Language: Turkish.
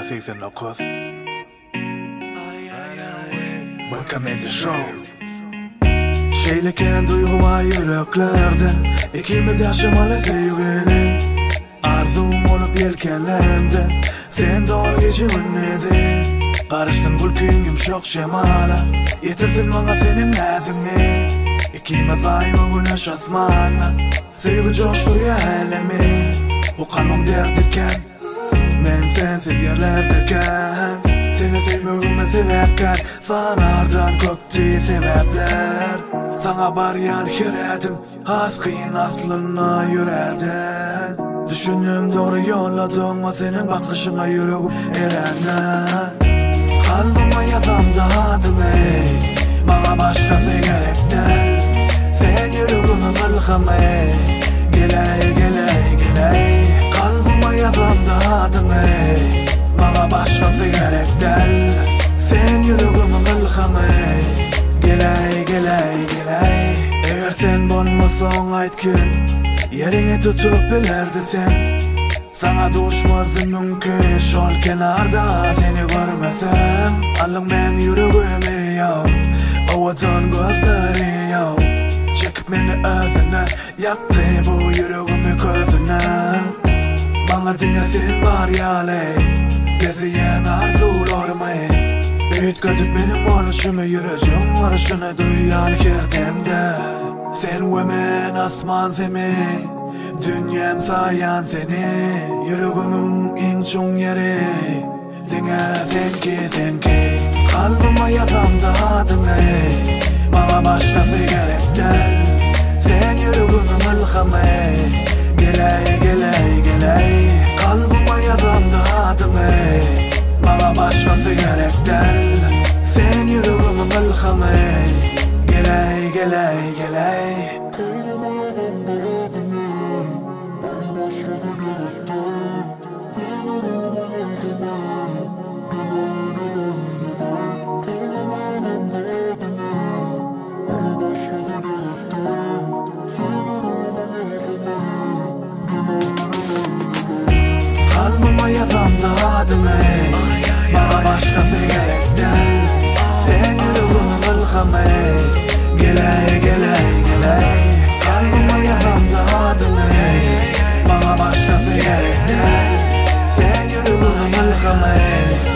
89. Welcome in the show. Şeyleken duyguva yüreklerde İkimiz yaşamalı sevgini Arzum olup yelkenlemde Sen doğru geçiminledin Karıştın bulkün yumşak şemala Yetirdin bana senin nazını İkimiz aynı güneş asmanla Sevgi coşturuyor elimi Bu kalbim derdiken Ben sensiz yerlerdeyken Seni sevmiyorum sebepken Sana ardan köptü sebepler Sana baryan hiredim Az kıyın aslına yürerdin Düşündüm doğru yolladım O senin bakışına yüreğim erene Kalbime yazam dağıdım ey Bana başkası gerek değil Sen yüreğimin kılgım ey Geley geley geley Kalbime yazam dağıdım ey Bana başkası gerek değil Sen yüreğimin kılgım ey Geley geley geley Eğer sen bolmasan aytkin Yerini tutup bilerdi sen Sana düşmezdi mümkün Şol kenarda seni görmesem Alın ben yüreğimi yav Ovadan gözleri yav Çekip beni özüne Yaktı bu yüreğimi közüne Bana dinlesin var yaley Geziyen arzularımı Büyüt götüp benim oluşumu Yürüyüşüm varışını duyan kirdimde Sen ve men asman zemin Dünyam sayan seni Yüreğimin en çoğun yeri Dine senki Kalbime yazam dağıdım ey Bana başkası gerek değil Sen yüreğimin kılgım ey Geley geley geley Kalbime yazam dağıdım ey Bana başkası gerek değil Sen yüreğimin kılgım ey Geley geley geley Kalbime yazam dağıdım ey Bana başkası gerek değil Sen yüreğimin kılgım ey Geley geley geley Kalbime yazam dağıdım ey Bana başkası gerek değil Sen yüreğimin kılgım ey